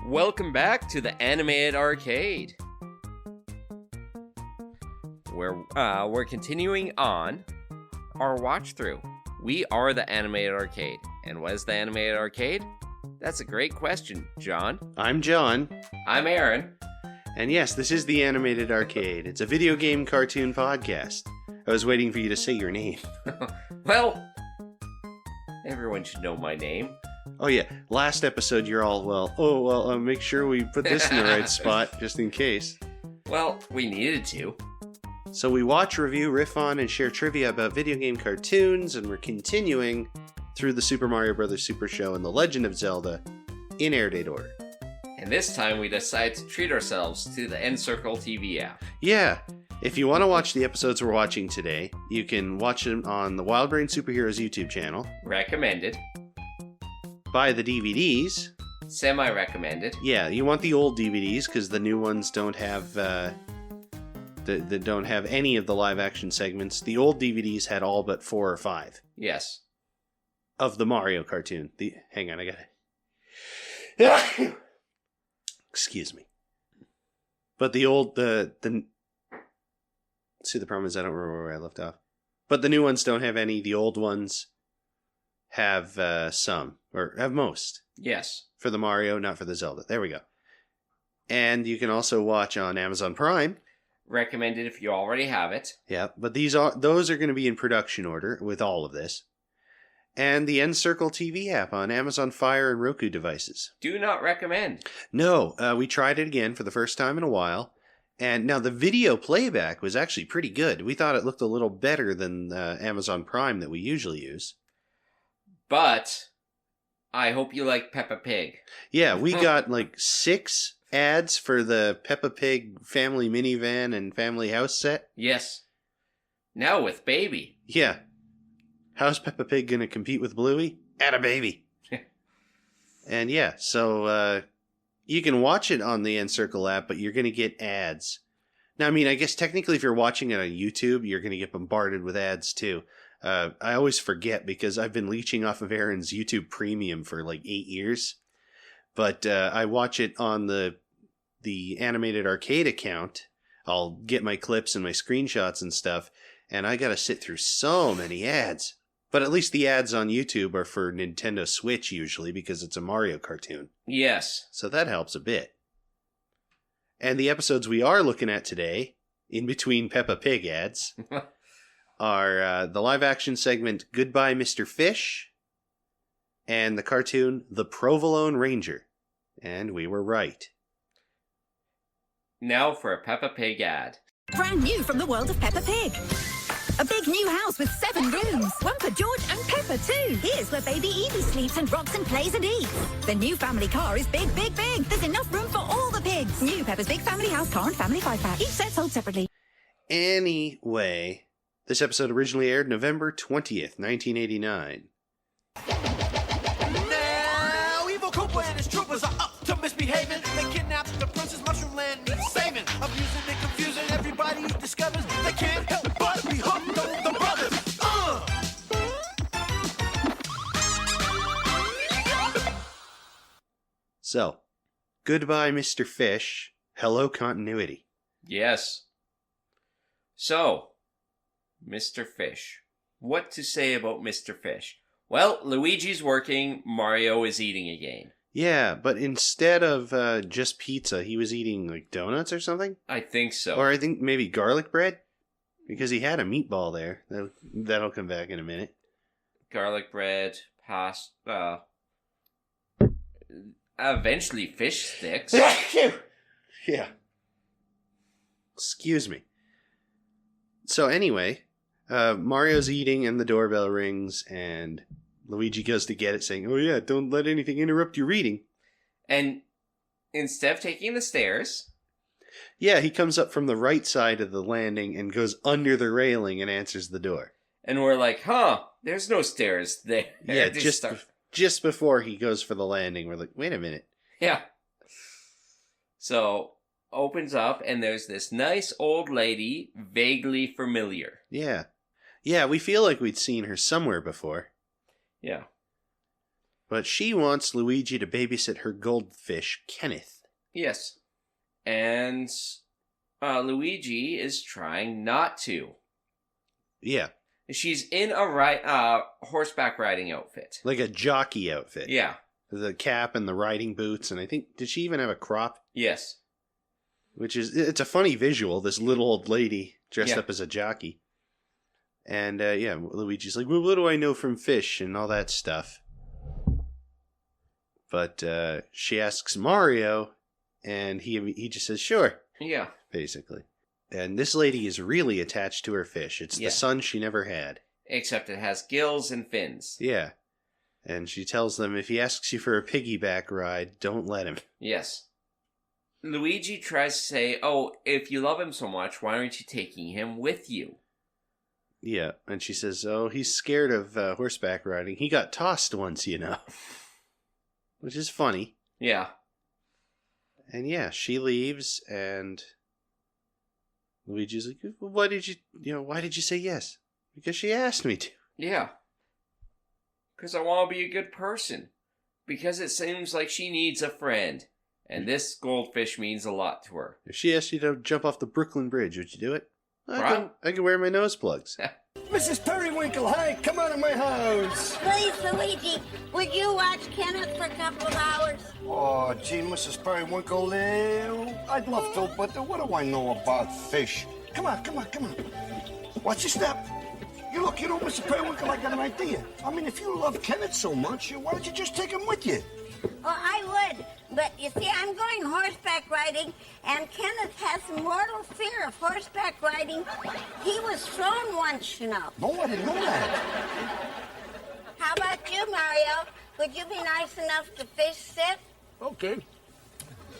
Welcome back to the Animated Arcade. We're continuing on our watch through. We are the Animated Arcade. And what is the Animated Arcade? That's a great question, John. I'm John. I'm Aaron. And yes, this is the Animated Arcade. It's a video game cartoon podcast. I was waiting for you to say your name. Well, everyone should know my name. Oh yeah, last episode you're all, make sure we put this in the right spot, just in case. Well, we needed to. So we watch, review, riff on, and share trivia about video game cartoons, and we're continuing through the Super Mario Bros. Super Show and the Legend of Zelda in air date order. And this time we decided to treat ourselves to the N-Circle TV app. Yeah, if you want to watch the episodes we're watching today, you can watch them on the Wild Brain Superheroes YouTube channel. Recommended. Buy the DVDs. Semi-recommended. Yeah, you want the old DVDs because the new ones don't have don't have any of the live action segments. The old DVDs had all but 4 or 5. Yes. Of the Mario cartoon. Hang on, I gotta. Excuse me. But the old see, the problem is I don't remember where I left off. But the new ones don't have any. The old ones have some, or have most. Yes. For the Mario, not for the Zelda. There we go. And you can also watch on Amazon Prime. Recommended if you already have it. Yeah, but those are going to be in production order with all of this. And the N-Circle TV app on Amazon Fire and Roku devices. Do not recommend. No, we tried it again for the first time in a while. And now the video playback was actually pretty good. We thought it looked a little better than Amazon Prime that we usually use. But I hope you like Peppa Pig. Yeah, we got like 6 ads for the Peppa Pig family minivan and family house set. Yes. Now with Baby. Yeah. How's Peppa Pig going to compete with Bluey? Add a baby. And yeah, so you can watch it on the N-Circle app, but you're going to get ads. Now, I mean, I guess technically if you're watching it on YouTube, you're going to get bombarded with ads too. I always forget because I've been leeching off of Aaron's YouTube Premium for like 8 years. But I watch it on the Animated Arcade account. I'll get my clips and my screenshots and stuff, and I gotta sit through so many ads. But at least the ads on YouTube are for Nintendo Switch usually because it's a Mario cartoon. Yes. So that helps a bit. And the episodes we are looking at today, in between Peppa Pig ads, are the live-action segment Goodbye, Mr. Fish, and the cartoon The Provolone Ranger. And we were right. Now for a Peppa Pig ad. Brand new from the world of Peppa Pig. A big new house with 7 rooms. One for George and Peppa too. Here's where baby Evie sleeps and rocks and plays and eats. The new family car is big, big, big. There's enough room for all the pigs. New Peppa's Big Family House car and Family 5-pack. Each set sold separately. Anyway, this episode originally aired November 20th, 1989. Now, evil Koopa and his troopers are up to misbehaving. They kidnapped the Princess Mushroom Land needs saving. Abusing and confusing everybody who discovers they can't help but be hooked on the brothers. So, goodbye, Mr. Fish. Hello, continuity. Yes. So, Mr. Fish. What to say about Mr. Fish? Well, Luigi's working, Mario is eating again. Yeah, but instead of just pizza, he was eating like donuts or something? I think so. Or I think maybe garlic bread? Because he had a meatball there. That'll come back in a minute. Garlic bread, pasta. Eventually fish sticks. Yeah. Excuse me. So anyway, Mario's eating and the doorbell rings and Luigi goes to get it saying, oh yeah, don't let anything interrupt your reading. And instead of taking the stairs... Yeah, he comes up from the right side of the landing and goes under the railing and answers the door. And we're like, there's no stairs there. Yeah, just before he goes for the landing, we're like, wait a minute. Yeah. So, opens up and there's this nice old lady, vaguely familiar. Yeah. Yeah, we feel like we'd seen her somewhere before. Yeah. But she wants Luigi to babysit her goldfish, Kenneth. Yes. And Luigi is trying not to. Yeah. She's in a horseback riding outfit. Like a jockey outfit. Yeah. The cap and the riding boots, and I think, did she even have a crop? Yes. Which is, it's a funny visual, this little old lady dressed up as a jockey. And, Luigi's like, well, what do I know from fish and all that stuff? But she asks Mario, and he just says, sure. Yeah. Basically. And this lady is really attached to her fish. It's the son she never had. Except it has gills and fins. Yeah. And she tells them, if he asks you for a piggyback ride, don't let him. Yes. Luigi tries to say, oh, if you love him so much, why aren't you taking him with you? Yeah, and she says, oh, he's scared of horseback riding. He got tossed once, you know. Which is funny. Yeah. And yeah, she leaves, and Luigi's like, why did you say yes? Because she asked me to. Yeah. Because I want to be a good person. Because it seems like she needs a friend. And this goldfish means a lot to her. If she asked you to jump off the Brooklyn Bridge, would you do it? I can wear my nose plugs. Mrs. Periwinkle, hi, come out of my house. Please, Luigi, would you watch Kenneth for a couple of hours? Oh, gee, Mrs. Periwinkle, I'd love to, but what do I know about fish? Come on. Watch your step. You know, Mrs. Periwinkle, I got an idea. I mean, if you love Kenneth so much, why don't you just take him with you? Oh, I would. But you see, I'm going horseback riding, and Kenneth has mortal fear of horseback riding. He was thrown once, you know. No, I didn't know that. How about you, Mario? Would you be nice enough to fish sit? Okay.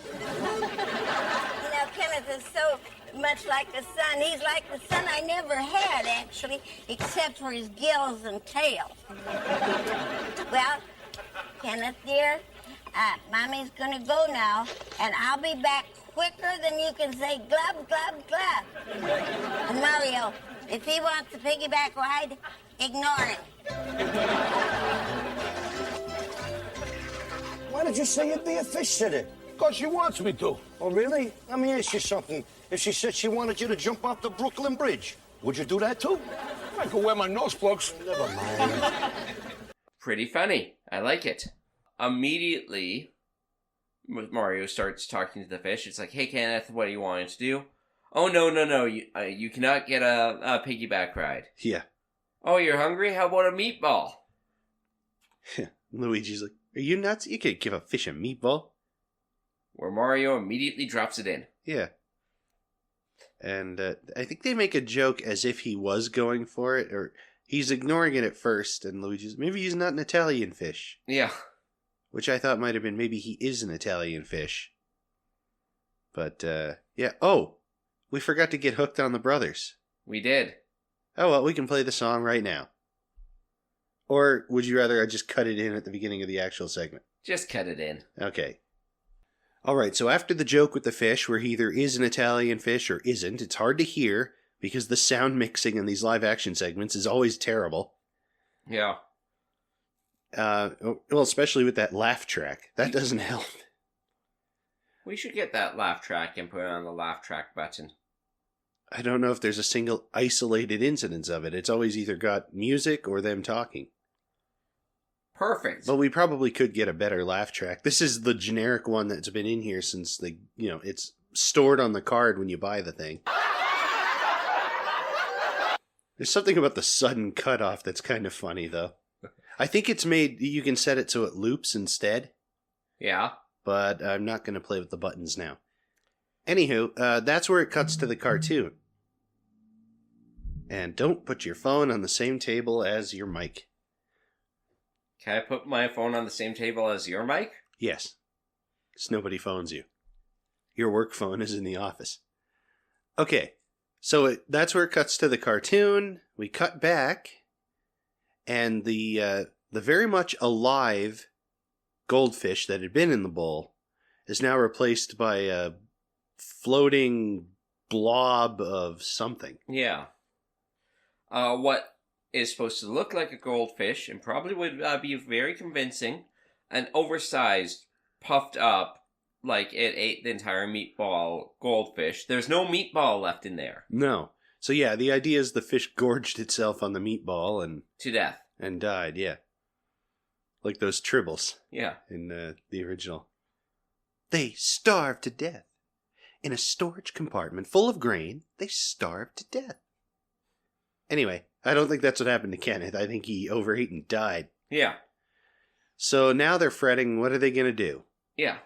You know, Kenneth is so much like the sun. He's like the son I never had, actually, except for his gills and tail. Well, Kenneth, dear, Mommy's gonna go now, and I'll be back quicker than you can say glub, glub, glub. And Mario, if he wants a piggyback ride, ignore him. Why did you say you'd be a fish sitter? Because she wants me to. Oh, really? Let me ask you something. If she said she wanted you to jump off the Brooklyn Bridge, would you do that too? I could wear my nose plugs. Never mind. Pretty funny. I like it. Immediately, Mario starts talking to the fish. It's like, hey, Kenneth, what do you want to do? Oh, no. You cannot get a piggyback ride. Yeah. Oh, you're hungry? How about a meatball? Luigi's like, are you nuts? You can't give a fish a meatball. Where Mario immediately drops it in. Yeah. And I think they make a joke as if he was going for it, or he's ignoring it at first, and Luigi's, maybe he's not an Italian fish. Yeah. Which I thought might have been maybe he is an Italian fish. But, yeah. Oh, we forgot to get hooked on the brothers. We did. Oh, well, we can play the song right now. Or would you rather I just cut it in at the beginning of the actual segment? Just cut it in. Okay. All right, so after the joke with the fish, where he either is an Italian fish or isn't, it's hard to hear because the sound mixing in these live action segments is always terrible. Yeah. Well, especially with that laugh track. That doesn't help. We should get that laugh track and put it on the laugh track button. I don't know if there's a single isolated incidence of it. It's always either got music or them talking. Perfect. But we probably could get a better laugh track. This is the generic one that's been in here since it's stored on the card when you buy the thing. There's something about the sudden cutoff that's kind of funny, though. I think it's made, you can set it so it loops instead. Yeah. But I'm not going to play with the buttons now. Anywho, that's where it cuts to the cartoon. And don't put your phone on the same table as your mic. Can I put my phone on the same table as your mic? Yes. Because nobody phones you. Your work phone is in the office. Okay. So that's where it cuts to the cartoon. We cut back. And the very much alive goldfish that had been in the bowl is now replaced by a floating blob of something. Yeah. What is supposed to look like a goldfish and probably would be very convincing an oversized, puffed up, like it ate the entire meatball goldfish. There's no meatball left in there. No. So yeah, the idea is the fish gorged itself on the meatball and... To death. And died, yeah. Like those tribbles. Yeah. In the original. They starved to death. In a storage compartment full of grain, they starved to death. Anyway, I don't think that's what happened to Kenneth. I think he overate and died. Yeah. So now they're fretting, what are they going to do? Yeah.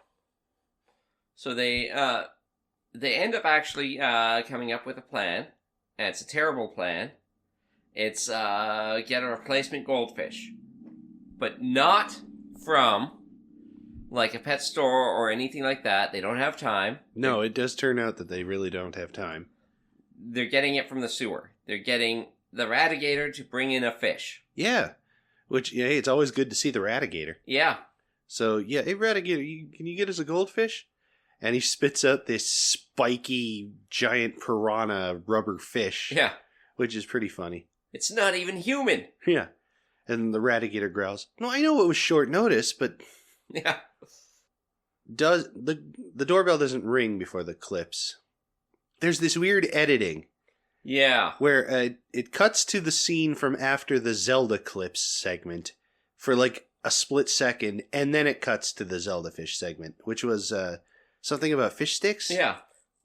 So they end up actually coming up with a plan, and it's a terrible plan. It's get a replacement goldfish. But not from... like a pet store or anything like that. They don't have time. No, it does turn out that they really don't have time. They're getting it from the sewer. They're getting the radigator to bring in a fish. Yeah. Which, yeah, it's always good to see the radigator. Yeah. So, yeah, hey, radigator, can you get us a goldfish? And he spits out this spiky, giant piranha rubber fish. Yeah. Which is pretty funny. It's not even human. Yeah. And the radigator growls, no, I know it was short notice, but... Yeah. Does the doorbell doesn't ring before the clips. There's this weird editing. Yeah. Where it cuts to the scene from after the Zelda clips segment for like a split second, and then it cuts to the Zelda fish segment, which was something about fish sticks? Yeah.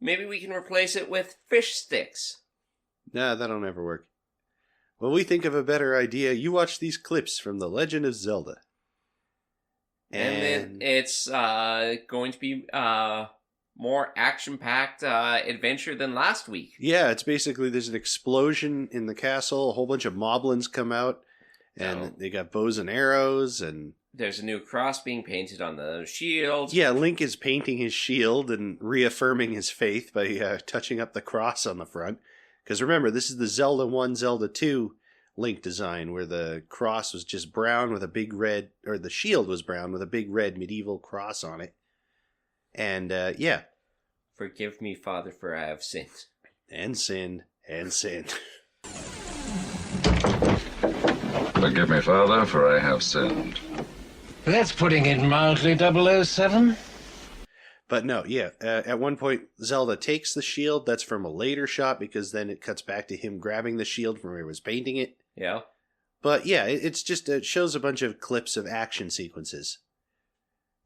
Maybe we can replace it with fish sticks. Nah, that'll never work. Well, we think of a better idea. You watch these clips from The Legend of Zelda. And it's going to be more action-packed adventure than last week. Yeah, it's basically there's an explosion in the castle, a whole bunch of moblins come out, and they got bows and arrows, and... There's a new cross being painted on the shield. Yeah, Link is painting his shield and reaffirming his faith by touching up the cross on the front. Because remember, this is the Zelda 1, Zelda 2 Link design, where the cross was just brown with a big red, or the shield was brown with a big red medieval cross on it. And, yeah. Forgive me, Father, for I have sinned. And sinned, and sinned. Forgive me, Father, for I have sinned. That's putting it mildly, 007. But no, yeah, at one point, Zelda takes the shield. That's from a later shot, because then it cuts back to him grabbing the shield from where he was painting it. Yeah. But yeah, it's just, it shows a bunch of clips of action sequences.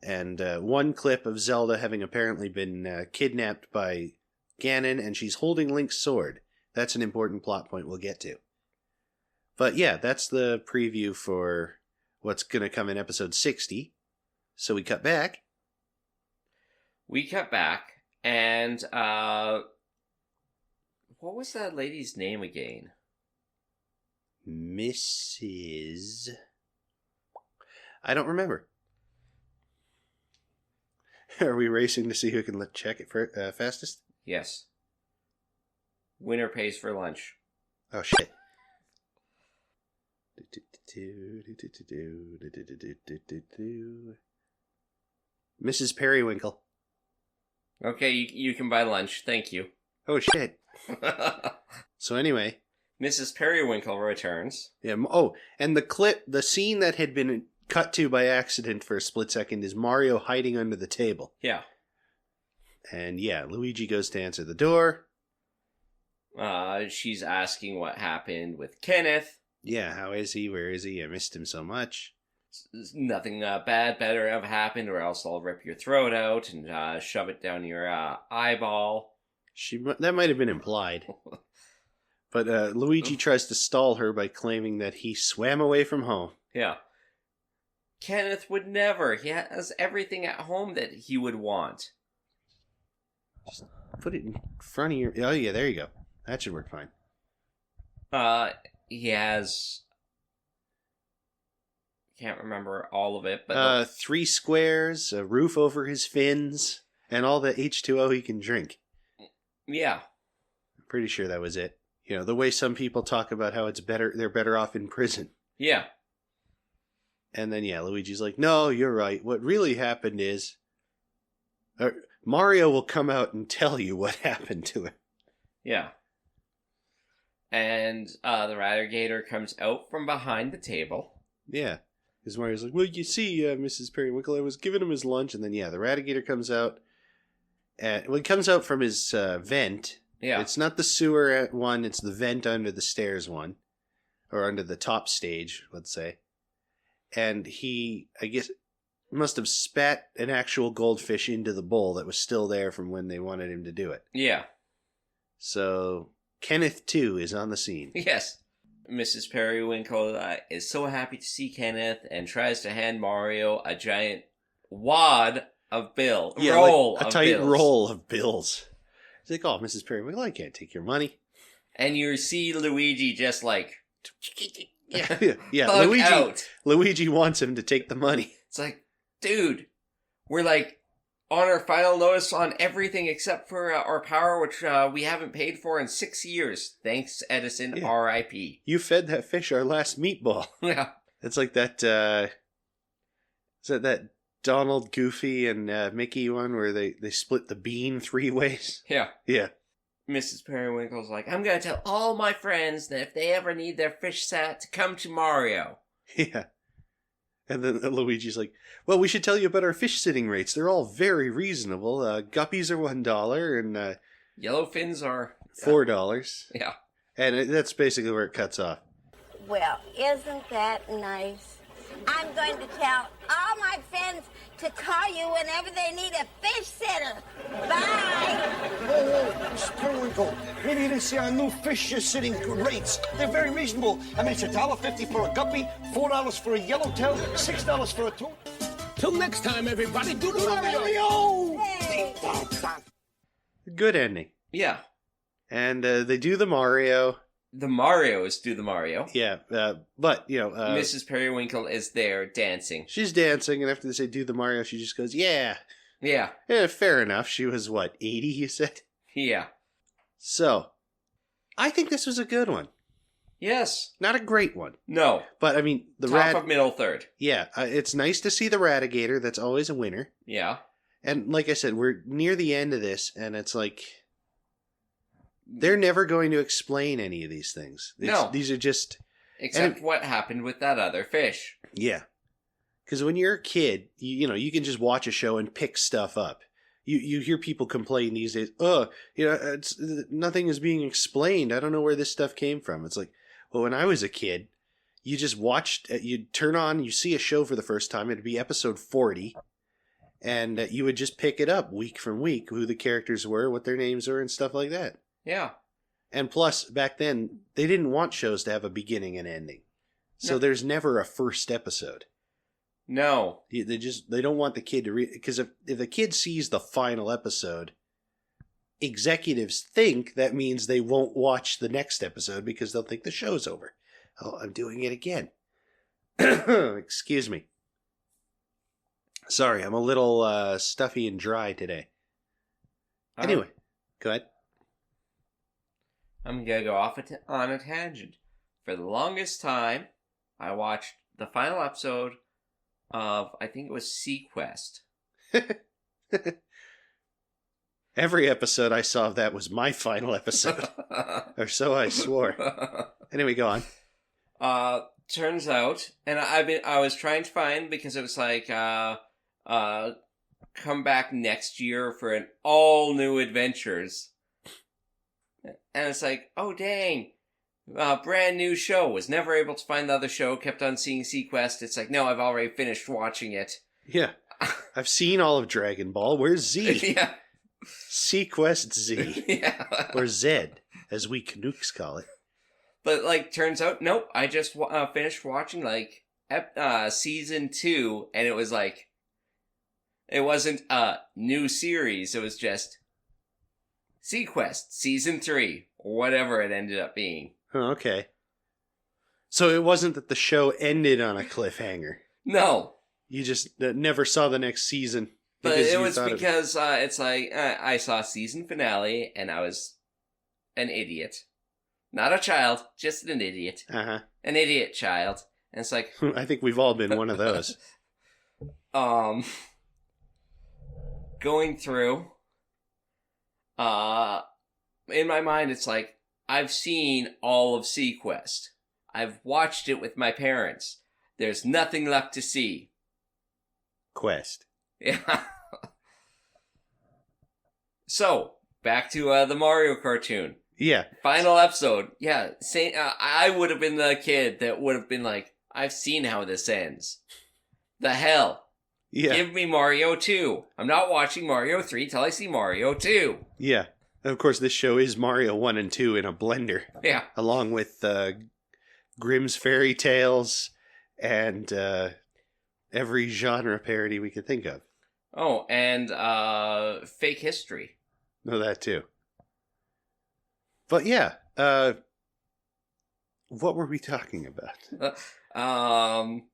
And one clip of Zelda having apparently been kidnapped by Ganon, and she's holding Link's sword. That's an important plot point we'll get to. But yeah, that's the preview for what's going to come in episode 60. So we cut back. And what was that lady's name again? Mrs. I don't remember. Are we racing to see who can check it for fastest? Yes. Winner pays for lunch. Oh, shit. Mrs. Periwinkle. Okay, you can buy lunch. Thank you. Oh, shit. So anyway. Mrs. Periwinkle returns. Yeah. Oh, and the scene that had been cut to by accident for a split second is Mario hiding under the table. Yeah. And yeah, Luigi goes to answer the door. She's asking what happened with Kenneth. Yeah, how is he? Where is he? I missed him so much. Nothing bad better have happened, or else I'll rip your throat out and shove it down your eyeball. That might have been implied. But Luigi tries to stall her by claiming that he swam away from home. Yeah. Kenneth would never. He has everything at home that he would want. Just put it in front of your... Oh, yeah, there you go. That should work fine. He has... Can't remember all of it, but... 3 squares, a roof over his fins, and all the H2O he can drink. Yeah. I'm pretty sure that was it. You know, the way some people talk about how they're better off in prison. Yeah. And then, yeah, Luigi's like, no, you're right. What really happened is... Mario will come out and tell you what happened to him. Yeah. And the Radigator comes out from behind the table. Yeah. Because Mario's like, well, you see, Mrs. Periwinkle, I was giving him his lunch, and then, the Radigator comes out. He comes out from his vent. Yeah. It's not the sewer one, it's the vent under the stairs one. Or under the top stage, let's say. And he, I guess, must have spat an actual goldfish into the bowl that was still there from when they wanted him to do it. Yeah. So, Kenneth, too, is on the scene. Yes. Mrs. Periwinkle is so happy to see Kenneth and tries to hand Mario a giant wad of bills. A tight roll of bills. He's like, oh, Mrs. Periwinkle, I can't take your money. And you see Luigi just like... yeah. Bug out. Luigi wants him to take the money. It's like, dude, we're like on our final notice on everything except for our power, which we haven't paid for in 6 years. Thanks, Edison, Yeah. R.I.P. You fed that fish our last meatball. Yeah. It's like that, is that Donald, Goofy, and Mickey one where they split the bean 3 ways? Yeah. Yeah. Mrs. Periwinkle's like, I'm going to tell all my friends that if they ever need their fish sat to come to Mario. Yeah. And then Luigi's like, well, we should tell you about our fish sitting rates. They're all very reasonable. Guppies are $1 and Yellowfins are... $4. Yeah. And that's basically where it cuts off. Well, isn't that nice? I'm going to tell all my friends to call you whenever they need a fish sitter. Bye! Whoa, Mrs. Periwinkle. Maybe you didn't see our new fish sitting rates. They're very reasonable. I mean, it's $1.50 for a guppy, $4 for a yellowtail, $6 for a toad. Till next time, everybody, do Hey. Good ending. Yeah. And they do the Mario. The Marios do the Mario. Yeah, but, Mrs. Periwinkle is there dancing. she's dancing, and after they say do the Mario, she just goes, yeah. Yeah. Yeah, fair enough. She was, 80, you said? Yeah. So, I think this was a good one. Yes. Not a great one. No. But, I mean, Top of middle third. Yeah, it's nice to see the Radigator. That's always a winner. Yeah. And like I said, we're near the end of this, and it's like... They're never going to explain any of these things. No. These are just... Except what happened with that other fish. Yeah. Because when you're a kid, you can just watch a show and pick stuff up. You hear people complain these days, nothing is being explained. I don't know where this stuff came from. It's like, well, when I was a kid, you just watched, you'd turn on, you see a show for the first time, it'd be episode 40, and you would just pick it up week from week, who the characters were, what their names were, and stuff like that. Yeah. And plus, back then, they didn't want shows to have a beginning and ending. So there's never a first episode. No. They don't want the kid to because if the kid sees the final episode, executives think that means they won't watch the next episode because they'll think the show's over. Oh, I'm doing it again. Excuse me. Sorry, I'm a little stuffy and dry today. Anyway, go ahead. I'm going to go off on a tangent. For the longest time, I watched the final episode of, I think it was Sequest. Every episode I saw of that was my final episode. Or so I swore. Anyway, go on. Turns out, and I was trying to find, because it was like, come back next year for an all new adventures. And it's like, oh dang, brand new show. Was never able to find the other show, kept on seeing Sequest. It's like, no, I've already finished watching it. Yeah. I've seen all of Dragon Ball. Where's Z? Yeah. Sequest Z. Yeah. Or Zed, as we Canucks call it. But, like, turns out, nope, I just finished watching, like, season 2, and it was like, it wasn't a new series, it was just Sequest, season 3, or whatever it ended up being. Oh, okay. So it wasn't that the show ended on a cliffhanger. No. You just never saw the next season. But it was because it's like, I saw season finale, and I was an idiot. Not a child, just an idiot. Uh-huh. An idiot child. And it's like... I think we've all been one of those. Going through... in my mind, it's like, I've seen all of Sequest. I've watched it with my parents. there's nothing left to see. Quest. Yeah. So, back to the Mario cartoon. Yeah. Final episode. Yeah, I would have been the kid that would have been like, I've seen how this ends. The hell? Yeah. Give me Mario 2. I'm not watching Mario 3 till I see Mario 2. Yeah. And of course, this show is Mario 1 and 2 in a blender. Yeah. Along with Grimm's Fairy Tales and every genre parody we could think of. Oh, and fake history. No, that too. But yeah, what were we talking about?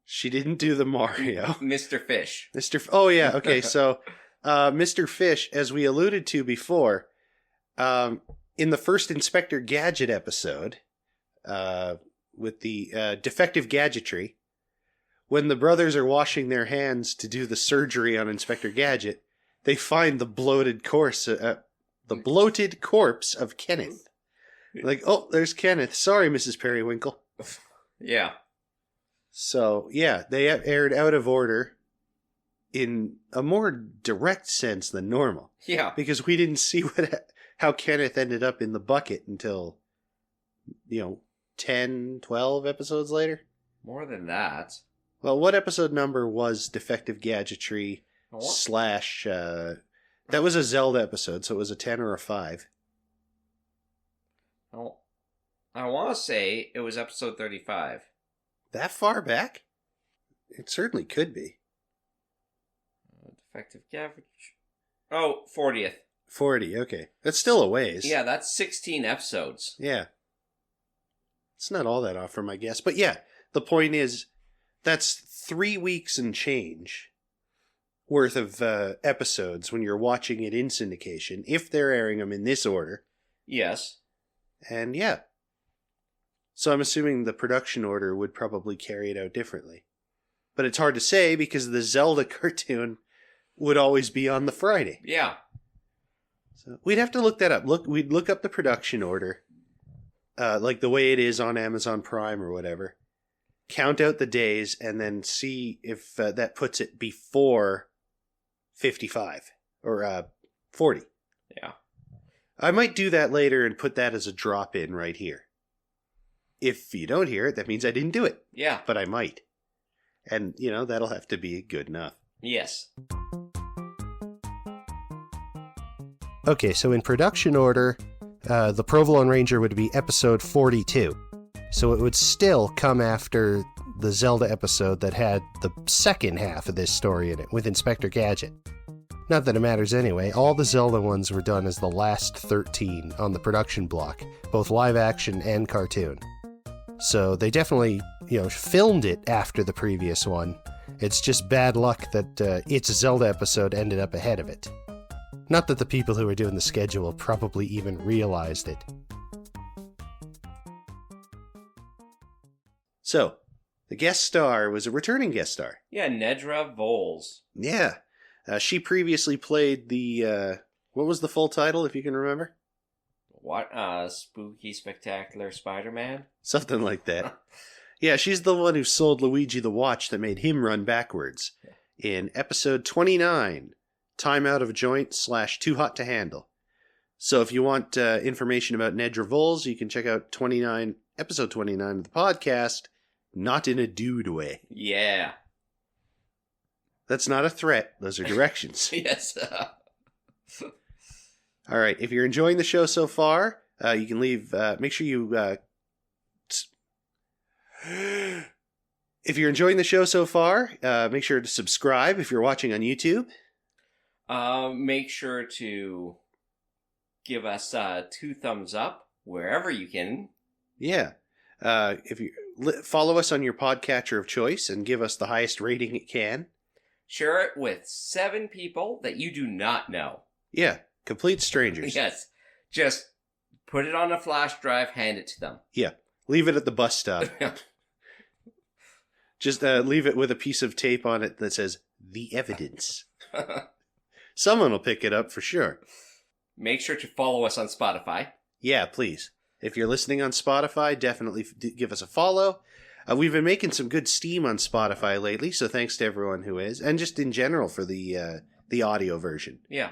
She didn't do the Mario. Mr. Fish. Oh yeah, okay, so Mr. Fish, as we alluded to before, in the first Inspector Gadget episode, with the defective gadgetry, when the brothers are washing their hands to do the surgery on Inspector Gadget, they find the bloated corpse of Kenneth. Like, oh, there's Kenneth. Sorry, Mrs. Periwinkle. Yeah. So, yeah, they aired out of order in a more direct sense than normal. Yeah. Because we didn't see how Kenneth ended up in the bucket until, 10, 12 episodes later. More than that. Well, what episode number was Defective Gadgetry / that was a Zelda episode, so it was a 10 or a 5. Oh, I want to say it was episode 35. That far back? It certainly could be. Defective Gadgetry. Oh, 40th. 40, okay. That's still a ways. Yeah, that's 16 episodes. Yeah. It's not all that off from my guess. But yeah, the point is, that's 3 weeks and change worth of episodes when you're watching it in syndication, if they're airing them in this order. Yes. And yeah. So I'm assuming the production order would probably carry it out differently. But it's hard to say because the Zelda cartoon would always be on the Friday. Yeah. So we'd have to look that up. We'd look up the production order, like the way it is on Amazon Prime or whatever. Count out the days and then see if that puts it before 55 or 40. Yeah. I might do that later and put that as a drop-in right here. If you don't hear it, that means I didn't do it. Yeah. But I might. And, that'll have to be good enough. Yes. Okay, so in production order, the Provolone Ranger would be episode 42. So it would still come after the Zelda episode that had the second half of this story in it, with Inspector Gadget. Not that it matters anyway, all the Zelda ones were done as the last 13 on the production block, both live action and cartoon. So they definitely, filmed it after the previous one. It's just bad luck that its Zelda episode ended up ahead of it. Not that the people who were doing the schedule probably even realized it. So, the guest star was a returning guest star. Yeah, Nedra Volz. Yeah. She previously played the, what was the full title, if you can remember? What? Spooky Spectacular Spider-Man? Something like that. Yeah, she's the one who sold Luigi the watch that made him run backwards. In episode 29, Time Out of Joint / Too Hot to Handle. So if you want information about Nedra Volz, you can check out episode 29 of the podcast, Not in a Dude Way. Yeah. That's not a threat. Those are directions. Yes. All right. If you're enjoying the show so far, you can leave. Make sure you. If you're enjoying the show so far, make sure to subscribe if you're watching on YouTube. Make sure to give us 2 thumbs up wherever you can. Yeah. If you follow us on your podcatcher of choice and give us the highest rating it can. Share it with 7 people that you do not know. Yeah, complete strangers. Yes. Just put it on a flash drive, hand it to them. Yeah, leave it at the bus stop. Just leave it with a piece of tape on it that says, "The Evidence." Someone will pick it up for sure. Make sure to follow us on Spotify. Yeah, please. If you're listening on Spotify, definitely give us a follow. We've been making some good steam on Spotify lately, so thanks to everyone who is, and just in general for the audio version. Yeah.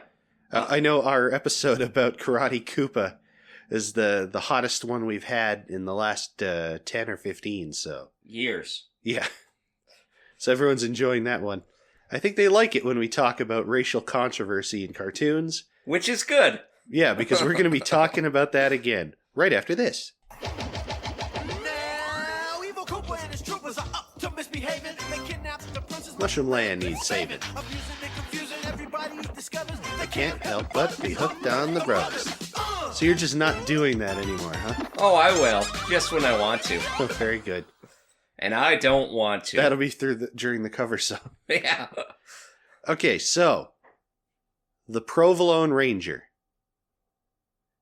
I know our episode about Karate Koopa is the hottest one we've had in the last 10 or 15, so... Years. Yeah. So everyone's enjoying that one. I think they like it when we talk about racial controversy in cartoons. Which is good. Yeah, because we're going to be talking about that again, right after this. Now, evil Koopa and his troopers are up to misbehaving. They kidnap the princess. Mushroom Land needs saving. Abusing and confusing, everybody discovers they Can't help but be hooked on the brothers. So you're just not doing that anymore, huh? Oh, I will. Just when I want to. Oh, very good. And I don't want to. That'll be during the cover song. Yeah. Okay, so the Provolone Ranger.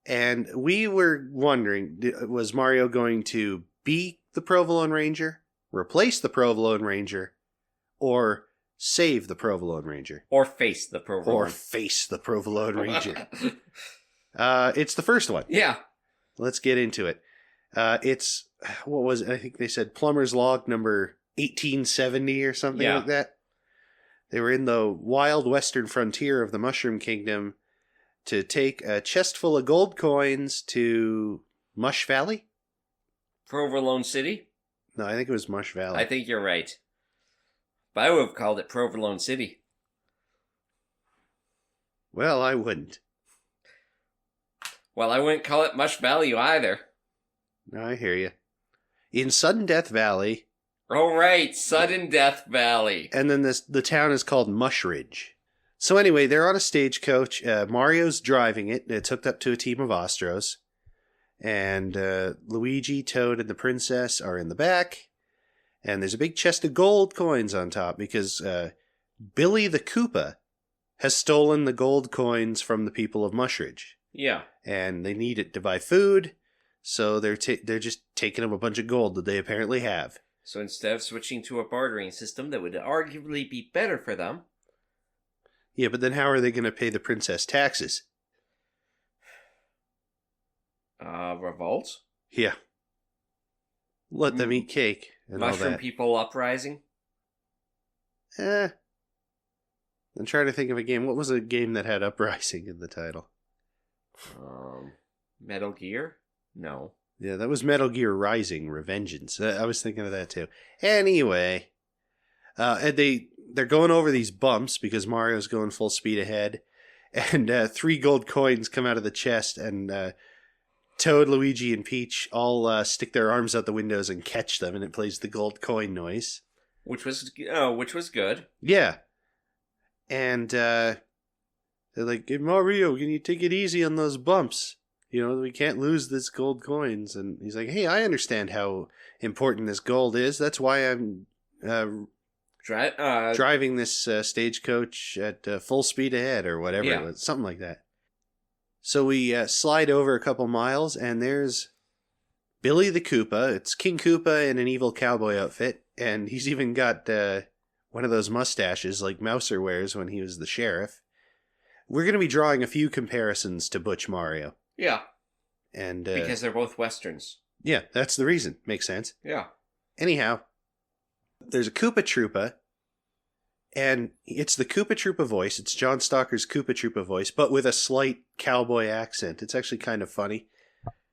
And we were wondering, was Mario going to be the Provolone Ranger, replace the Provolone Ranger, or save the Provolone Ranger? Or face the Provolone. Or face the Provolone Ranger. It's the first one. Yeah. Let's get into it. It's, what was it? I think they said Plumber's Log number 1870 or something like that. They were in the wild western frontier of the Mushroom Kingdom to take a chest full of gold coins to Mush Valley? Provolone City? No, I think it was Mush Valley. I think you're right. But I would have called it Provolone City. Well, I wouldn't. Well, I wouldn't call it Mush Valley either. No, I hear you. In Sudden Death Valley. Oh, right. Sudden Death Valley. And then the town is called Mushridge. So anyway, they're on a stagecoach. Mario's driving it. It's hooked up to a team of Ostros. And Luigi, Toad, and the princess are in the back. And there's a big chest of gold coins on top because Billy the Koopa has stolen the gold coins from the people of Mushridge. Yeah. And they need it to buy food, so they're just taking them a bunch of gold that they apparently have. So instead of switching to a bartering system that would arguably be better for them... Yeah, but then how are they going to pay the princess taxes? Revolt? Yeah. Let them eat cake and all Mushroom that. People Uprising? I'm trying to think of a game. What was a game that had Uprising in the title? Metal Gear? No. Yeah, that was Metal Gear Rising: Revengeance. I was thinking of that too. Anyway, and they're going over these bumps because Mario's going full speed ahead, and 3 gold coins come out of the chest, and Toad, Luigi, and Peach all stick their arms out the windows and catch them, and it plays the gold coin noise, which was good. Yeah, and they're like, "Hey, Mario, can you take it easy on those bumps? You know, we can't lose this gold coins." And he's like, "Hey, I understand how important this gold is. That's why I'm driving this stagecoach at full speed ahead," or whatever it was. Something like that. So we slide over a couple miles, and there's Billy the Koopa. It's King Koopa in an evil cowboy outfit, and he's even got one of those mustaches like Mouser wears when he was the sheriff. We're going to be drawing a few comparisons to Butch Mario. Yeah. And because they're both Westerns. Yeah, that's the reason. Makes sense. Yeah. Anyhow, there's a Koopa Troopa, and it's the Koopa Troopa voice. It's John Stalker's Koopa Troopa voice, but with a slight cowboy accent. It's actually kind of funny.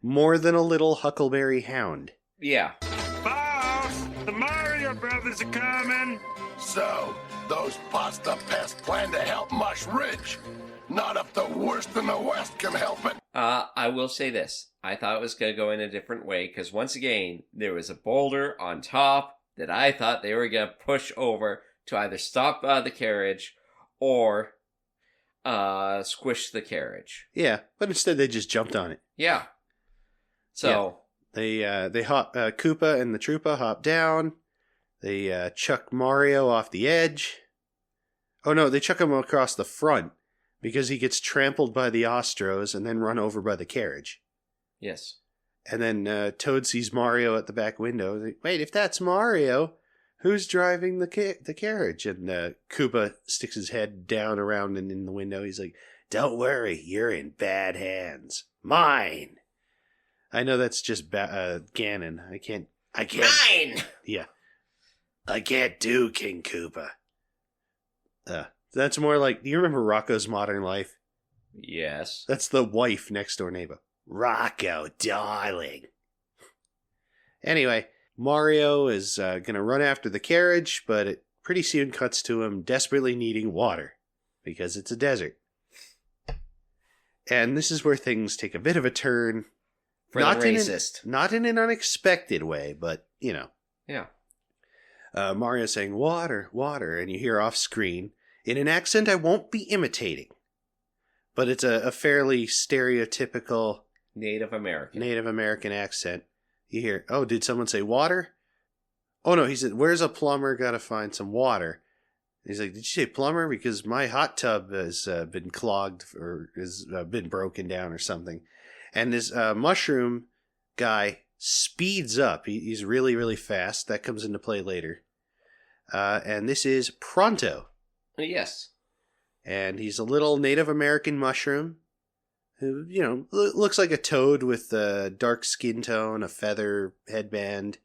More than a little Huckleberry Hound. Yeah. Boss, the Mario brothers are coming. So, those pasta pests plan to help Mush Ridge. Not if the worst in the West can help it. I will say this. I thought it was going to go in a different way, because once again, there was a boulder on top that I thought they were going to push over to either stop the carriage or squish the carriage. Yeah, but instead they just jumped on it. Yeah. So... Yeah. They hop, Koopa and the Troopa hop down. They chuck Mario off the edge. Oh no, they chuck him across the front because he gets trampled by the Ostros and then run over by the carriage. Yes. And then Toad sees Mario at the back window. Like, wait, if that's Mario, who's driving the carriage? And Koopa sticks his head down around and in the window. He's like, don't worry, you're in bad hands. Mine. I know that's just Ganon. I can't I can't. Mine! Yeah. I can't do King Koopa. That's more like, do you remember Rocco's Modern Life? Yes. That's the wife next door neighbor. Rocco, darling. Anyway, Mario is going to run after the carriage, but it pretty soon cuts to him desperately needing water because it's a desert. And this is where things take a bit of a turn. For the racist. Not in an unexpected way, but, Yeah. Mario saying, water, water, and you hear off screen, in an accent I won't be imitating. But it's a fairly stereotypical Native American accent. You hear, oh, did someone say water? Oh, no, he said, where's a plumber? Gotta find some water. He's like, did you say plumber? Because my hot tub has been clogged or has been broken down or something. And this mushroom guy speeds up. He's really, really fast. That comes into play later. And this is Pronto. Yes. And he's a little Native American mushroom who, looks like a toad with a dark skin tone, a feather headband,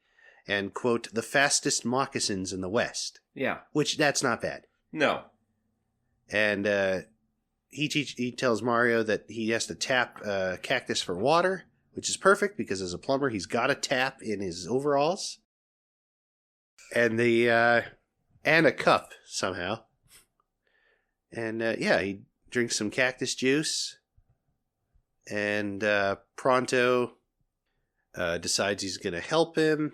and, quote, the fastest moccasins in the West. Yeah. Which, that's not bad. No. And he tells Mario that he has to tap cactus for water, which is perfect because as a plumber, he's got a tap in his overalls. And and a cup somehow. And he drinks some cactus juice. And Pronto decides he's going to help him.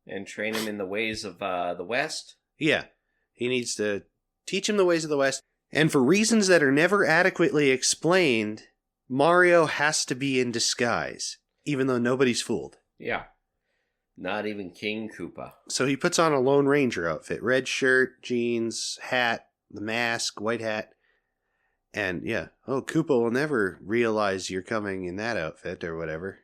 And train him in the ways of the West. Yeah. He needs to teach him the ways of the West. And for reasons that are never adequately explained, Mario has to be in disguise, even though nobody's fooled. Yeah. Not even King Koopa. So he puts on a Lone Ranger outfit. Red shirt, jeans, hat, the mask, white hat. And Koopa will never realize you're coming in that outfit or whatever.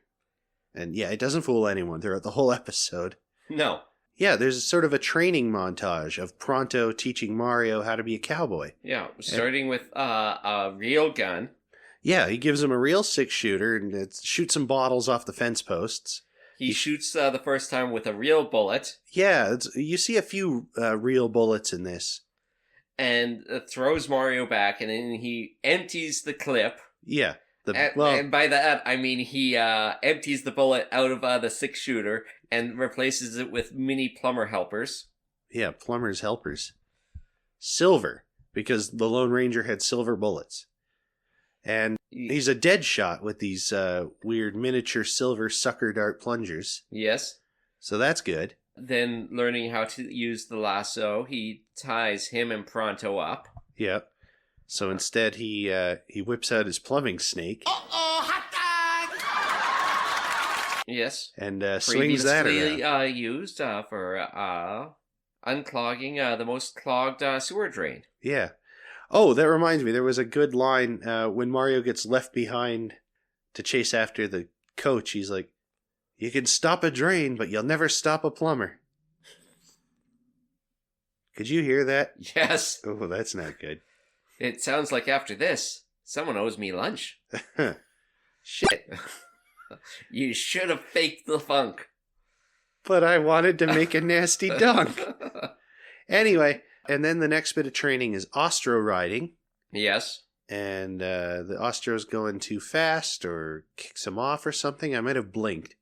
And it doesn't fool anyone throughout the whole episode. No. Yeah, there's sort of a training montage of Pronto teaching Mario how to be a cowboy. Yeah, starting with a real gun. Yeah, he gives him a real 6-shooter and shoots some bottles off the fence posts. He shoots the first time with a real bullet. Yeah, you see a few real bullets in this. And throws Mario back, and then he empties the clip. Yeah. And by that, I mean he empties the bullet out of the 6-shooter and replaces it with mini plumber helpers. Yeah, plumber's helpers. Silver, because the Lone Ranger had silver bullets. And he's a dead shot with these weird miniature silver sucker dart plungers. Yes. So that's good. Then learning how to use the lasso, he ties him and Pronto up. Yep. So instead, he whips out his plumbing snake. Uh-oh, hot dog! Yes. And swings that around. Used for unclogging the most clogged sewer drain. Yeah. Oh, that reminds me. There was a good line when Mario gets left behind to chase after the coach. He's like, you can stop a drain, but you'll never stop a plumber. Could you hear that? Yes. Oh, that's not good. It sounds like after this, someone owes me lunch. Shit. You should have faked the funk. But I wanted to make a nasty dunk. Anyway, and then the next bit of training is ostro riding. Yes. And the ostro's going too fast or kicks him off or something. I might have blinked.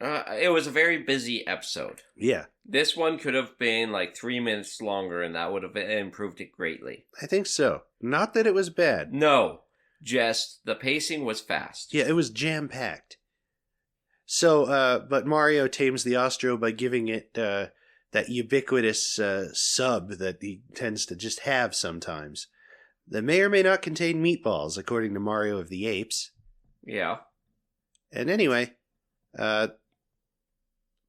It was a very busy episode. Yeah. This one could have been like 3 minutes longer, and that would have improved it greatly. I think so. Not that it was bad. No, just the pacing was fast. Yeah, it was jam-packed. So, but Mario tames the ostro by giving it that ubiquitous sub that he tends to just have sometimes. That may or may not contain meatballs, according to Mario of the Apes. Yeah. And anyway,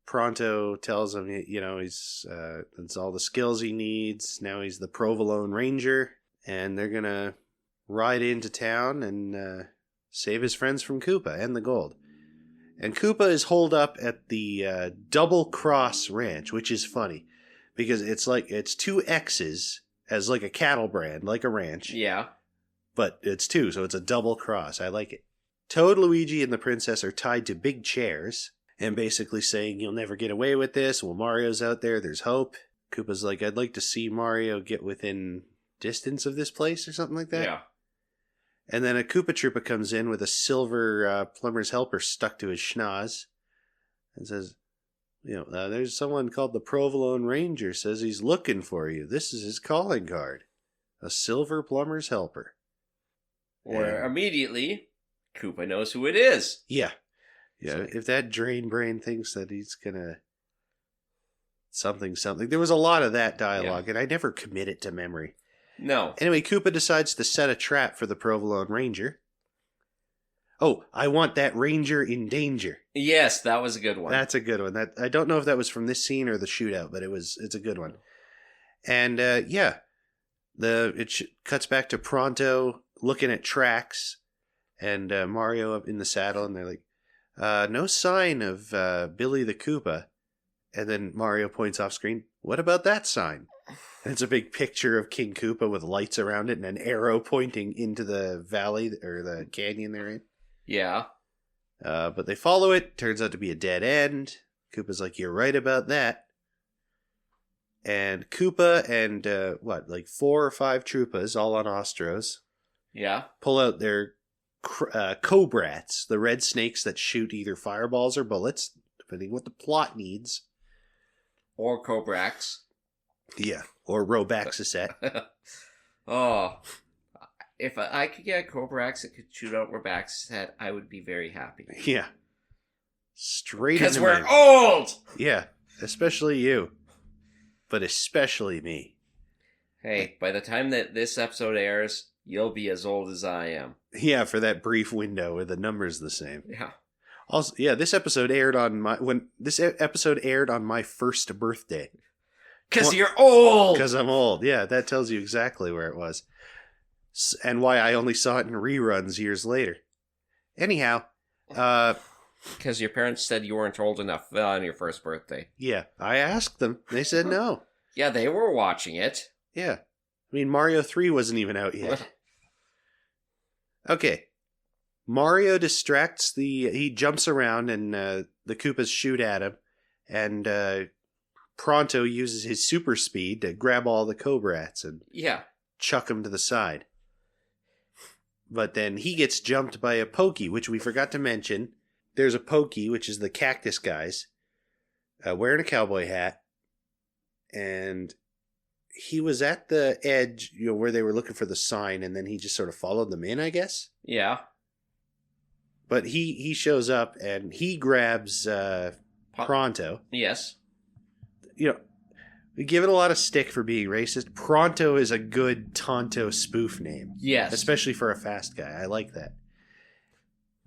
Pronto tells him, he's that's all the skills he needs. Now he's the Provolone Ranger, and they're gonna ride into town and save his friends from Koopa and the gold. And Koopa is holed up at the Double Cross Ranch, which is funny because it's 2 X's as like a cattle brand, like a ranch. Yeah. But it's 2, so it's a double cross. I like it. Toad, Luigi, and the princess are tied to big chairs. and basically saying, you'll never get away with this. Well, Mario's out there. There's hope. Koopa's like, I'd like to see Mario get within distance of this place or something like that. Yeah. And then a Koopa Troopa comes in with a silver plumber's helper stuck to his schnoz and says, there's someone called the Provolone Ranger says he's looking for you. This is his calling card. A silver plumber's helper. Or immediately, Koopa knows who it is. Yeah. Yeah, if that drain brain thinks that he's gonna something. There was a lot of that dialogue, and I never commit it to memory. No. Anyway, Koopa decides to set a trap for the Provolone Ranger. Oh, I want that ranger in danger. Yes, that was a good one. That's a good one. That I don't know if that was from this scene or the shootout, but it's a good one. And cuts back to Pronto looking at tracks, and Mario up in the saddle, and they're like, no sign of Billy the Koopa. And then Mario points off screen, what about that sign? And it's a big picture of King Koopa with lights around it and an arrow pointing into the valley or the canyon they're in. Yeah. But they follow it. Turns out to be a dead end. Koopa's like, you're right about that. And Koopa and, 4 or 5 Troopas, all on Ostros. Yeah. Pull out their Cobrats, the red snakes that shoot either fireballs or bullets, depending what the plot needs. Or Cobrax. Yeah, or Robaxaset. Oh, if I could get a Cobrax that could shoot out Robaxaset, I would be very happy. Yeah. Straight because we're old! Yeah, especially you. But especially me. Hey, by the time that this episode airs, you'll be as old as I am. Yeah, for that brief window where the number's the same. Yeah. Also, yeah, this episode aired on my first birthday. Because you're old! Because I'm old. Yeah, that tells you exactly where it was. And why I only saw it in reruns years later. Anyhow. Because your parents said you weren't old enough on your first birthday. Yeah, I asked them. They said no. Yeah, they were watching it. Yeah. I mean, Mario 3 wasn't even out yet. Okay. Mario distracts he jumps around and the Koopas shoot at him. And Pronto uses his super speed to grab all the Cobrats and chuck them to the side. But then he gets jumped by a Pokey, which we forgot to mention. There's a Pokey, which is the cactus guys, wearing a cowboy hat. And he was at the edge, where they were looking for the sign, and then he just sort of followed them in, I guess. Yeah. But he shows up, and he grabs Pronto. Yes. We give it a lot of stick for being racist. Pronto is a good Tonto spoof name. Yes. Especially for a fast guy. I like that.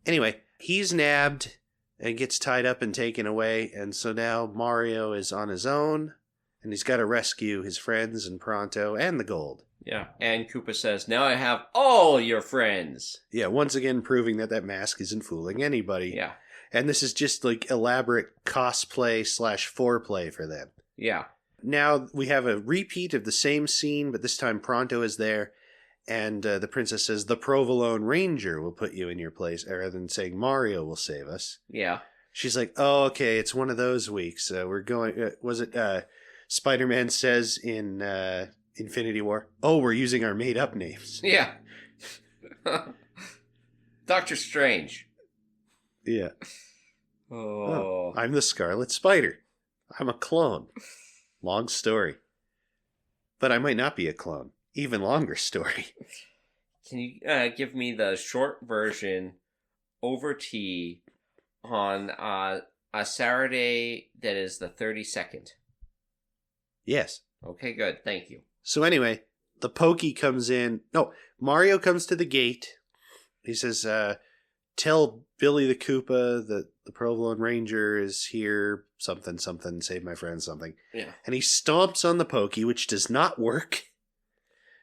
Anyway, he's nabbed and gets tied up and taken away, and so now Mario is on his own, and he's got to rescue his friends and Pronto and the gold. Yeah, and Koopa says, now I have all your friends. Yeah, once again proving that mask isn't fooling anybody. Yeah. And this is just like elaborate cosplay / foreplay for them. Yeah. Now we have a repeat of the same scene, but this time Pronto is there, and the princess says, the Provolone Ranger will put you in your place, rather than saying Mario will save us. Yeah. She's like, oh, okay, it's one of those weeks. We're going, Spider-Man says in Infinity War, oh, we're using our made-up names. Yeah. Doctor Strange. Yeah. Oh. I'm the Scarlet Spider. I'm a clone. Long story. But I might not be a clone. Even longer story. Can you give me the short version over tea on a Saturday that is the 32nd? Yes. Okay, good. Thank you. So anyway, the Pokey comes in. No, Mario comes to the gate. He says, tell Billy the Koopa that the Provolone Ranger is here. Something, save my friend, something. Yeah. And he stomps on the Pokey, which does not work.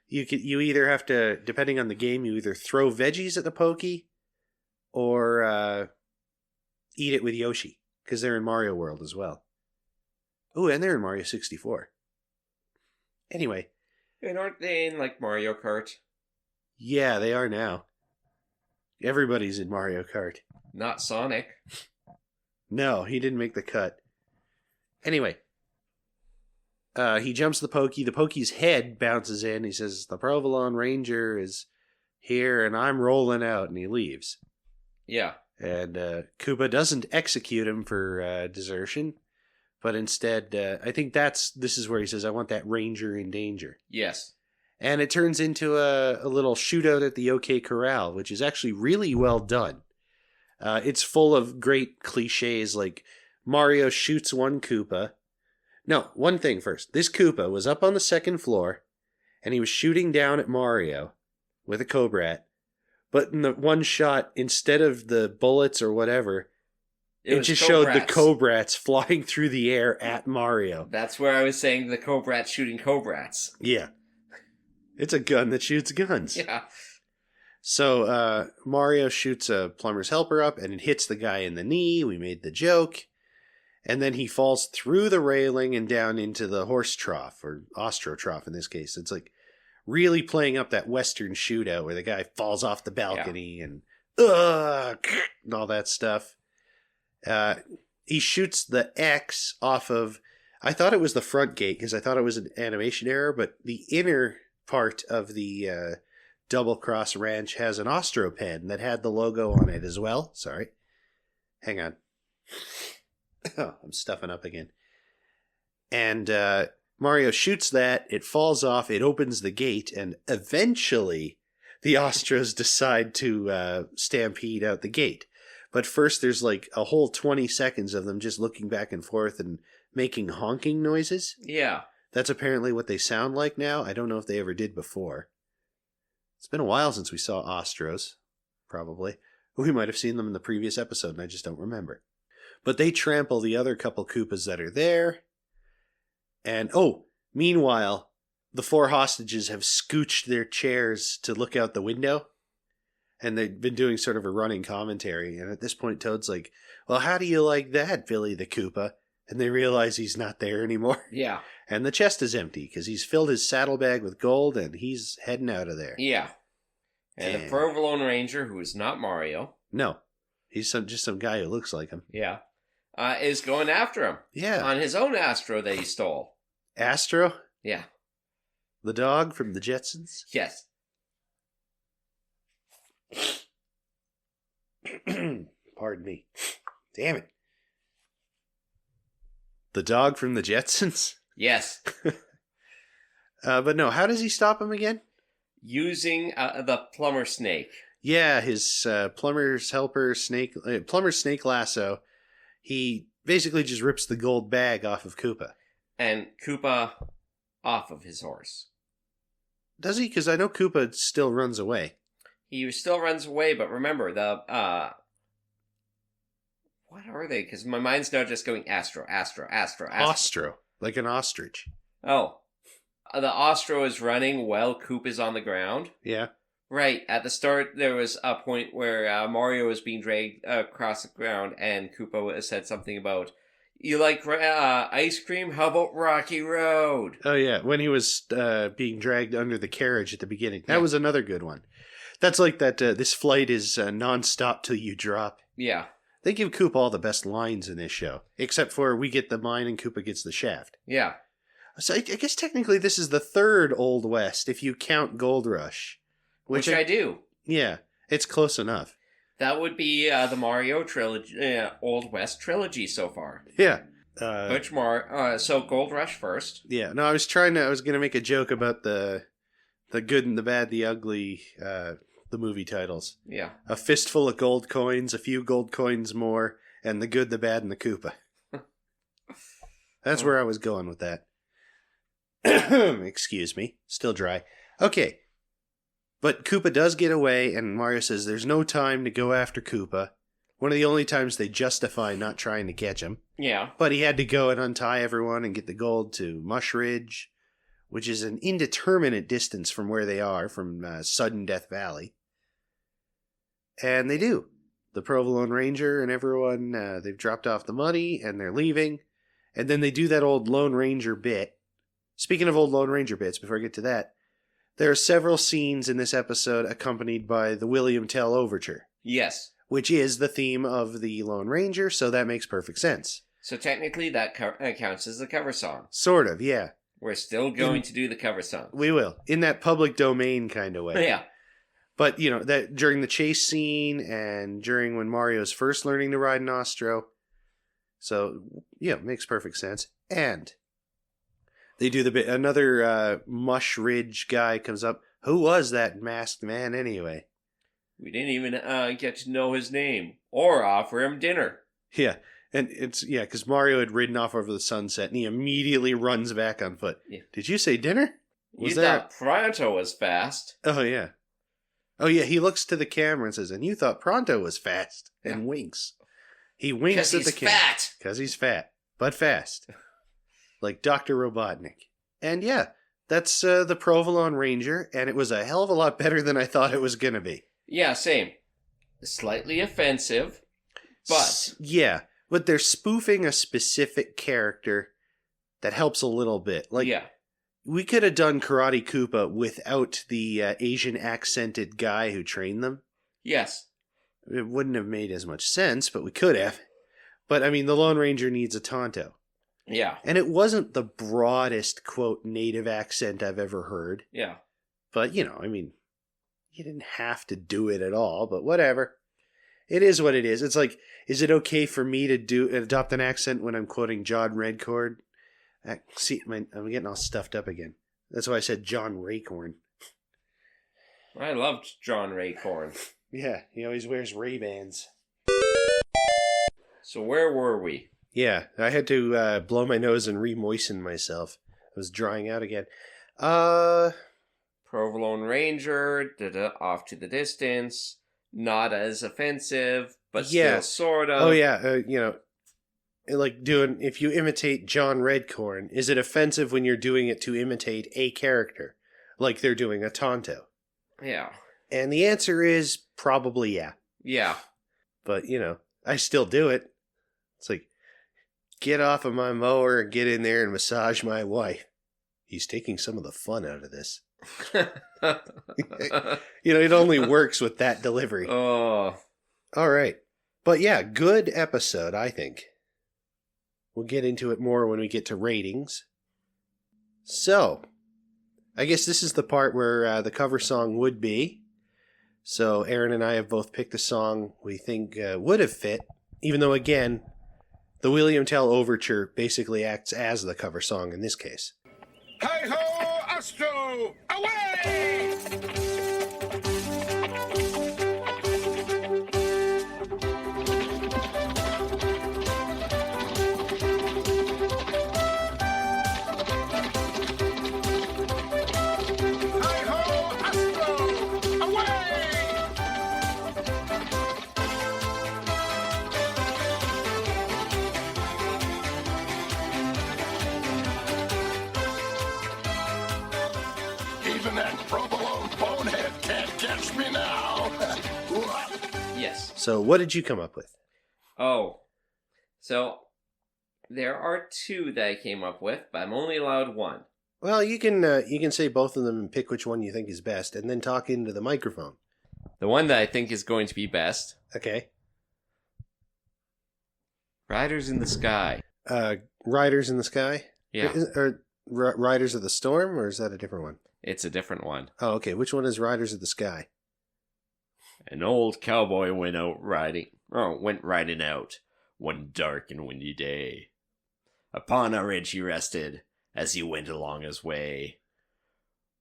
You either have to, depending on the game, you either throw veggies at the Pokey or eat it with Yoshi, because they're in Mario World as well. Oh, and they're in Mario 64. Anyway. And aren't they in, like, Mario Kart? Yeah, they are now. Everybody's in Mario Kart. Not Sonic. No, he didn't make the cut. Anyway, he jumps the Pokey. The Pokey's head bounces in. He says, the Provolone Ranger is here and I'm rolling out, and he leaves. Yeah. And Koopa doesn't execute him for desertion, but instead, I think this is where he says, I want that Ranger in danger. Yes. And it turns into a little shootout at the OK Corral, which is actually really well done. It's full of great cliches, like Mario shoots one Koopa. No, one thing first. This Koopa was up on the second floor, and he was shooting down at Mario with a Cobrat. But in the one shot, instead of the bullets or whatever, it just showed the Cobrats flying through the air at Mario. That's where I was saying the Cobrats shooting Cobrats. Yeah. It's a gun that shoots guns. Yeah. So Mario shoots a plumber's helper up, and it hits the guy in the knee. We made the joke. And then he falls through the railing and down into the horse trough, or ostro trough in this case. It's like really playing up that Western shootout where the guy falls off the balcony and all that stuff. He shoots the X off of, I thought it was the front gate because I thought it was an animation error, but the inner part of the Double Cross Ranch has an Ostro pen that had the logo on it as well. Sorry. Hang on. Oh, I'm stuffing up again. And Mario shoots that, it falls off, it opens the gate, and eventually the Ostros decide to stampede out the gate. But first there's like a whole 20 seconds of them just looking back and forth and making honking noises. Yeah. That's apparently what they sound like now. I don't know if they ever did before. It's been a while since we saw Ostros, probably. We might have seen them in the previous episode, and I just don't remember. But they trample the other couple Koopas that are there. And, meanwhile, the 4 hostages have scooched their chairs to look out the window. And they've been doing sort of a running commentary. And at this point, Toad's like, well, how do you like that, Billy the Koopa? And they realize he's not there anymore. Yeah. And the chest is empty because he's filled his saddlebag with gold and he's heading out of there. Yeah. And the Provolone Ranger, who is not Mario. No. He's just some guy who looks like him. Yeah. Is going after him. Yeah. On his own Astro that he stole. Astro? Yeah. The dog from the Jetsons? Yes. Pardon me. Damn it. The dog from the Jetsons? Yes. But no, how does he stop him again? Using the plumber snake. Yeah, his plumber's helper snake, plumber's snake lasso. He basically just rips the gold bag off of Koopa. And Koopa off of his horse. Does he? Because I know Koopa still runs away. He still runs away, but remember, the what are they? Because my mind's now just going Astro. Ostro, like an ostrich. Oh. The Ostro is running while Koopa's on the ground. Yeah. Right. At the start, there was a point where Mario was being dragged across the ground, and Koopa said something about, you like ice cream? How about Rocky Road? Oh, yeah. When he was being dragged under the carriage at the beginning. That was another good one. That's like that, this flight is non-stop till you drop. Yeah. They give Koopa all the best lines in this show, except for we get the mine and Koopa gets the shaft. Yeah. So I guess technically this is the third Old West, if you count Gold Rush. Which I do. Yeah, it's close enough. That would be the Mario trilogy, Old West trilogy so far. Yeah. So Gold Rush first. Yeah, no, I was going to make a joke about the good and the bad, the ugly, the movie titles. Yeah. A fistful of gold coins, a few gold coins more, and the good, the bad, and the Koopa. That's where I was going with that. Excuse me. Still dry. Okay. But Koopa does get away, and Mario says there's no time to go after Koopa. One of the only times they justify not trying to catch him. Yeah. But he had to go and untie everyone and get the gold to Mush Ridge, which is an indeterminate distance from where they are, from Sudden Death Valley. And they do. The Provolone Ranger and everyone, they've dropped off the money, and they're leaving. And then they do that old Lone Ranger bit. Speaking of old Lone Ranger bits, before I get to that, there are several scenes in this episode accompanied by the William Tell Overture. Yes. which is the theme of the Lone Ranger, so that makes perfect sense. So technically that counts as the cover song. Sort of, yeah. We're still going to do the cover song. We will. In that public domain kind of way. Yeah. But, you know, that during the chase scene and during when Mario's first learning to ride an Ostro. So, yeah, makes perfect sense. And they do the bit. Another Mush Ridge guy comes up. Who was that masked man anyway? We didn't even get to know his name or offer him dinner. Yeah. And it's, yeah, because Mario had ridden off over the sunset and he immediately runs back on foot. Yeah. Did you say dinner? You thought Pronto was fast. Oh, yeah. Oh, yeah, he looks to the camera and says, and you thought Pronto was fast, and winks. He winks at the camera. Because he's fat, but fast. Like Dr. Robotnik. And yeah, that's the Provolone Ranger, and it was a hell of a lot better than I thought it was going to be. Yeah, same. Slightly offensive, but... Yeah, but they're spoofing a specific character that helps a little bit. Like, yeah. We could have done Karate Koopa without the Asian accented guy who trained them. Yes. It wouldn't have made as much sense, but we could have. But, I mean, the Lone Ranger needs a Tonto. Yeah. And it wasn't the broadest, quote, native accent I've ever heard. Yeah. But, you know, I mean, you didn't have to do it at all, but whatever. It is what it is. It's like, is it okay for me to adopt an accent when I'm quoting John Redcord? See, I'm getting all stuffed up again. That's why I said John Raycorn. I loved John Raycorn. Yeah, he always wears Ray-Bans. So where were we? Yeah, I had to blow my nose and re-moisten myself. I was drying out again. Provolone Ranger, off to the distance, not as offensive, but still sort of. Oh yeah, you know, like doing, if you imitate John Redcorn, is it offensive when you're doing it to imitate a character? Like they're doing a Tonto. Yeah. And the answer is probably yeah. Yeah. But, you know, I still do it. It's like, get off of my mower and get in there and massage my wife. He's taking some of the fun out of this. You know, it only works with that delivery. Oh. All right. But yeah, good episode, I think. We'll get into it more when we get to ratings. So, I guess this is the part where the cover song would be. So, Aaron and I have both picked a song we think would have fit, even though, again, the William Tell Overture basically acts as the cover song in this case. Hi-ho, Astro! Away! That provolone bonehead can't catch me now. Yes. So what did you come up with? Oh. So, there are two that I came up with, but I'm only allowed one. Well, you can say both of them and pick which one you think is best, and then talk into the microphone. The one that I think is going to be best. Okay. Riders in the Sky. Riders in the Sky? Yeah. Or Riders of the Storm, or is that a different one? It's a different one. Oh, okay. Which one is Riders of the Sky? An old cowboy went riding out one dark and windy day. Upon a ridge he rested as he went along his way.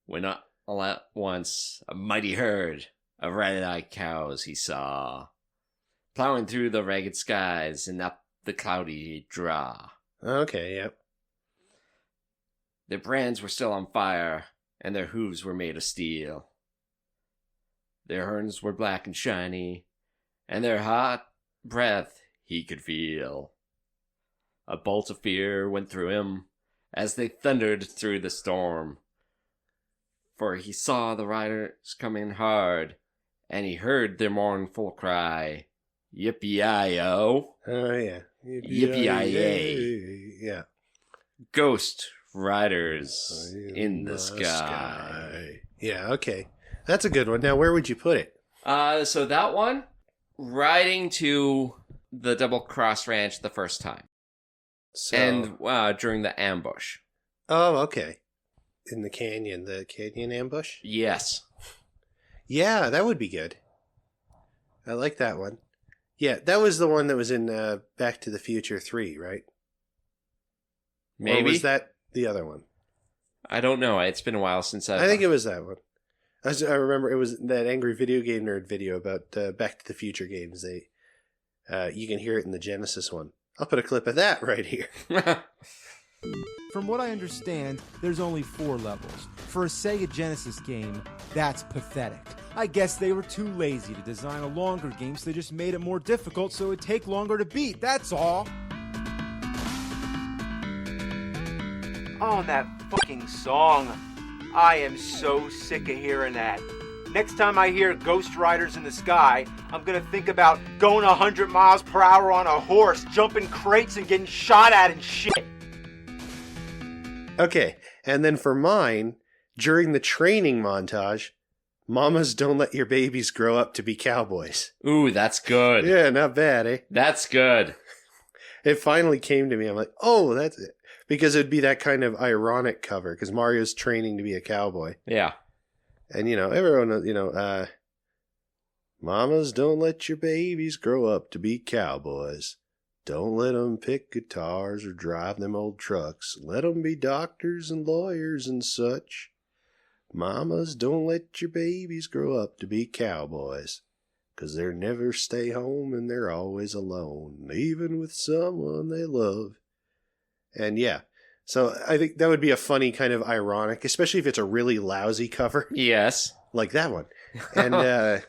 When all at once a mighty herd of red-eyed cows he saw, plowing through the ragged skies and up the cloudy draw. Okay, yep. Their brands were still on fire, and their hooves were made of steel. Their horns were black and shiny, and their hot breath he could feel. A bolt of fear went through him as they thundered through the storm. For he saw the riders coming hard, and he heard their mournful cry, Yippee-yi-yo! Oh, yeah. Yippee-yi-yay! Yeah. Ghost riders in the sky. Yeah, okay. That's a good one. Now, where would you put it? So that one riding to the Double Cross Ranch the first time. So, And during the ambush. Oh, okay. In the canyon ambush? Yes. Yeah, that would be good. I like that one. Yeah, that was the one that was in Back to the Future 3, right? Maybe. Or was that the other one? I don't know. It's been a while since I think it was that one. I remember it was that Angry Video Game Nerd video about Back to the Future games. You can hear it in the Genesis one. I'll put a clip of that right here. From what I understand, there's only 4 levels. For a Sega Genesis game, that's pathetic. I guess they were too lazy to design a longer game, so they just made it more difficult so it'd take longer to beat, that's all. Oh, that fucking song. I am so sick of hearing that. Next time I hear Ghost Riders in the Sky, I'm gonna think about going 100 miles per hour on a horse, jumping crates and getting shot at and shit. Okay, and then for mine, during the training montage, Mamas Don't Let Your Babies Grow Up to Be Cowboys. Ooh, that's good. Yeah, not bad, eh? That's good. It finally came to me. I'm like, oh, that's it. Because it would be that kind of ironic cover, because Mario's training to be a cowboy. Yeah. And, everyone, Mamas, don't let your babies grow up to be cowboys. Don't let them pick guitars or drive them old trucks. Let them be doctors and lawyers and such. Mamas, don't let your babies grow up to be cowboys. 'Cause they never stay home and they're always alone, even with someone they love. And yeah, so I think that would be a funny kind of ironic, especially if it's a really lousy cover. Yes. Like that one. And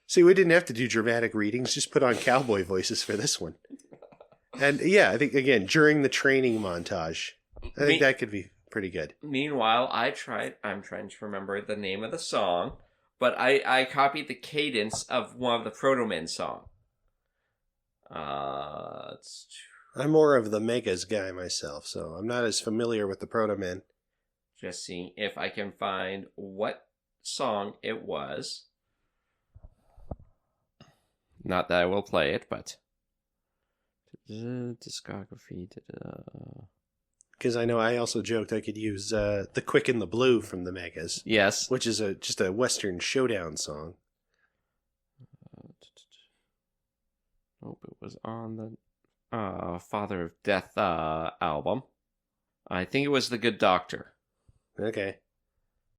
see, we didn't have to do dramatic readings, just put on cowboy voices for this one. And yeah, I think, again, during the training montage, I think that could be pretty good. Meanwhile, I'm trying to remember the name of the song, but I copied the cadence of one of the Proto Men song. I'm more of the Megas guy myself, so I'm not as familiar with the Proto Men. Just seeing if I can find what song it was. Not that I will play it, but discography. Because I know I also joked I could use The Quick and the Blue from the Megas. Yes. Which is just a Western showdown song. Nope, it was on the Father of Death album. I think it was The Good Doctor. Okay.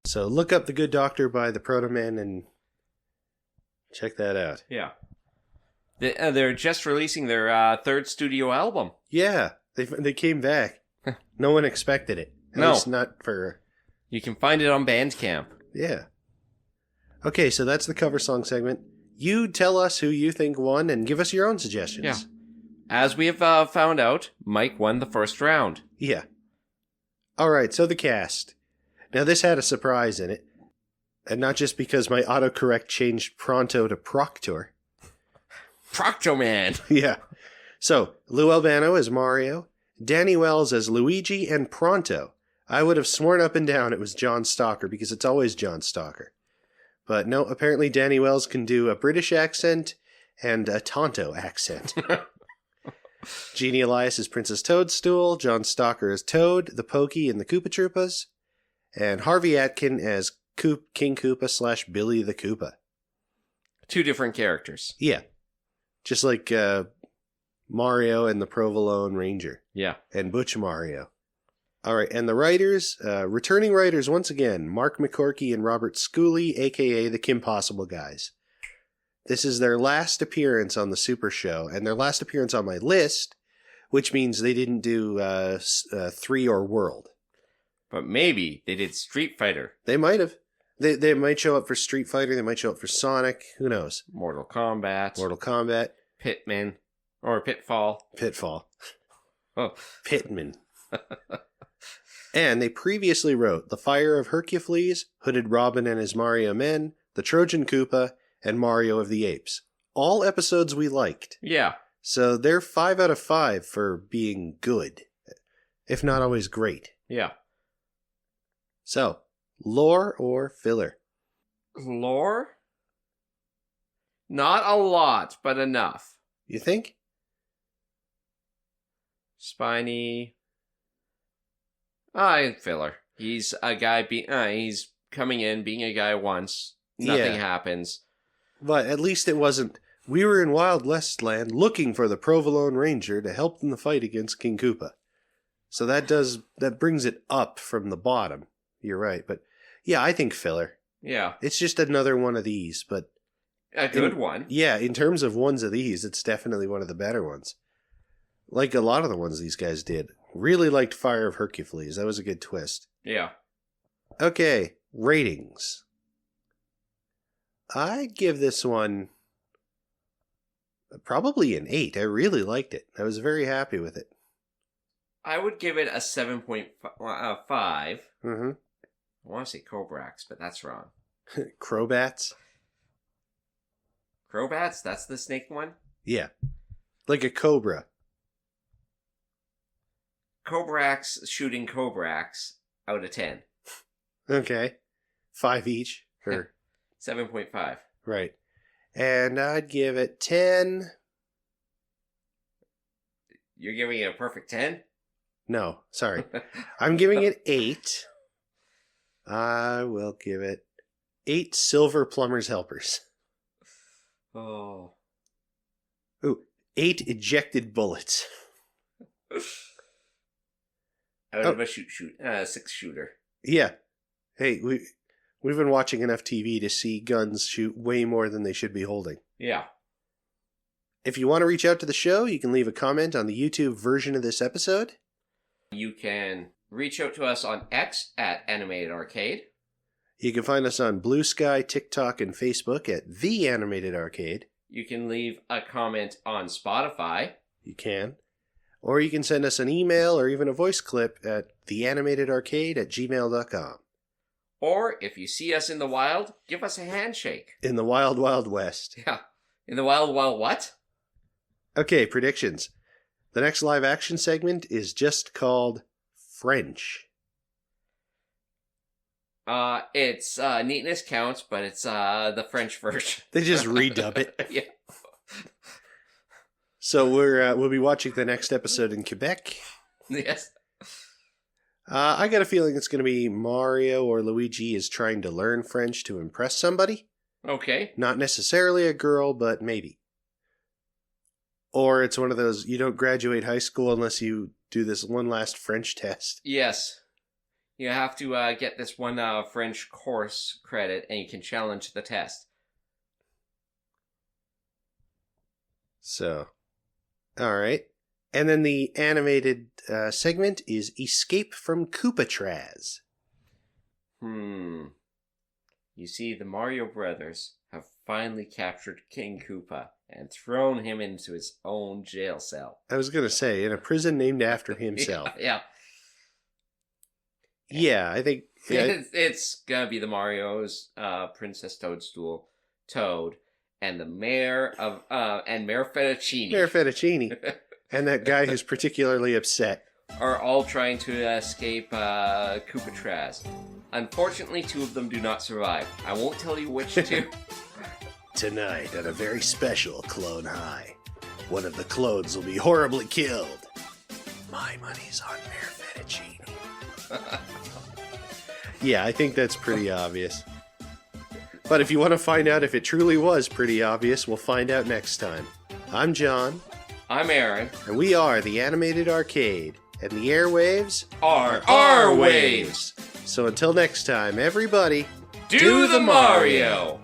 So look up The Good Doctor by the Proto Men and check that out. Yeah. They're just releasing their third studio album. Yeah, they came back. No one expected it. At least not for... You can find it on Bandcamp. Yeah. Okay, so that's the cover song segment. You tell us who you think won and give us your own suggestions. Yeah. As we have found out, Mike won the first round. Yeah. All right, so the cast. Now, this had a surprise in it. And not just because my autocorrect changed Pronto to Proctor. Procto-Man. Yeah. So, Lou Albano as Mario, Danny Wells as Luigi, and Pronto. I would have sworn up and down it was John Stalker, because it's always John Stalker. But no, apparently Danny Wells can do a British accent and a Tonto accent. Jeannie Elias is Princess Toadstool, John Stalker as Toad, the Pokey, and the Koopa Troopas, and Harvey Atkin as King Koopa / Billy the Koopa. 2 different characters. Yeah. Just like Mario and the Provolone Ranger. Yeah. And Butch Mario. All right, and the writers, returning writers once again, Mark McCorkey and Robert Schooley, a.k.a. the Kim Possible guys. This is their last appearance on the Super Show, and their last appearance on my list, which means they didn't do 3 or World. But maybe they did Street Fighter. They might have. They might show up for Street Fighter, they might show up for Sonic, who knows? Mortal Kombat. Pitman. Or Pitfall. Oh. Pitman. And they previously wrote The Fire of Hercules, Hooded Robin and His Mario Men, The Trojan Koopa, and Mario of the Apes. All episodes we liked. Yeah. So they're 5 out of 5 for being good, if not always great. Yeah. So, lore or filler? Lore? Not a lot, but enough. You think? Spiny. Filler. He's a guy, he's coming in, being a guy once. Nothing happens. But at least it wasn't, we were in Wild West land looking for the Provolone Ranger to help in the fight against King Koopa. So that brings it up from the bottom. You're right. But yeah, I think filler. Yeah. It's just another one of these, but... A good one. Yeah, in terms of ones of these, it's definitely one of the better ones. Like a lot of the ones these guys did. Really liked Fire of Hercules. That was a good twist. Yeah. Okay, ratings. I'd give this one probably an 8. I really liked it. I was very happy with it. I would give it a 7.5. Mm-hmm. I want to say Cobrax, but that's wrong. Crowbats? Crowbats? That's the snake one? Yeah. Like a cobra. Cobrax shooting Cobrax out of 10. Okay. 5 each. Or 7.5. Right. And I'd give it 10. You're giving it a perfect 10? No, sorry. I'm giving it 8. I will give it 8 silver plumber's helpers. Oh. Ooh, 8 ejected bullets. Out of a 6-shooter. Yeah. Hey, we've been watching enough TV to see guns shoot way more than they should be holding. Yeah. If you want to reach out to the show, you can leave a comment on the YouTube version of this episode. You can reach out to us on X at Animated Arcade. You can find us on Blue Sky, TikTok, and Facebook at The Animated Arcade. You can leave a comment on Spotify. You can. Or you can send us an email or even a voice clip at theanimatedarcade@gmail.com. Or, if you see us in the wild, give us a handshake. In the Wild Wild West. Yeah. In the wild what? Okay, predictions. The next live action segment is just called French. It's neatness counts, but it's the French version. They just redub it. Yeah. So we'll be watching the next episode in Quebec. Yes. I got a feeling it's going to be Mario or Luigi is trying to learn French to impress somebody. Okay. Not necessarily a girl, but maybe. Or it's one of those, you don't graduate high school unless you do this one last French test. Yes. You have to get this one French course credit, and you can challenge the test. So, all right. And then the animated segment is Escape from Koopatraz. You see, the Mario Brothers have finally captured King Koopa and thrown him into his own jail cell. I was going to say, in a prison named after himself. Yeah. Yeah, I think... Yeah. It's going to be the Mario's Princess Toadstool, Toad, and the Mayor of... and Mayor Fettuccine. Mayor Fettuccine. And that guy who's particularly upset. Are all trying to escape Koopatraz. Unfortunately, 2 of them do not survive. I won't tell you which 2. Tonight, at a very special Clone High, one of the clones will be horribly killed. My money's on Mayor Fettuccine. Yeah, I think that's pretty obvious. But if you want to find out if it truly was pretty obvious, we'll find out next time. I'm John. I'm Aaron. And we are the Animated Arcade. And the airwaves are our waves. So until next time, everybody, do the Mario!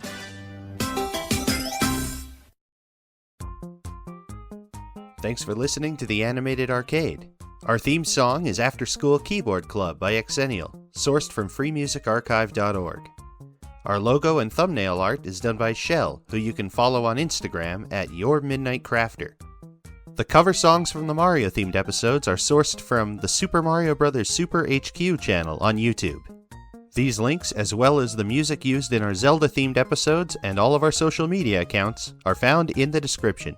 Thanks for listening to the Animated Arcade. Our theme song is After School Keyboard Club by Xennial, sourced from freemusicarchive.org. Our logo and thumbnail art is done by Shell, who you can follow on Instagram at YourMidnightCrafter. The cover songs from the Mario-themed episodes are sourced from the Super Mario Bros. Super HQ channel on YouTube. These links, as well as the music used in our Zelda-themed episodes and all of our social media accounts, are found in the description.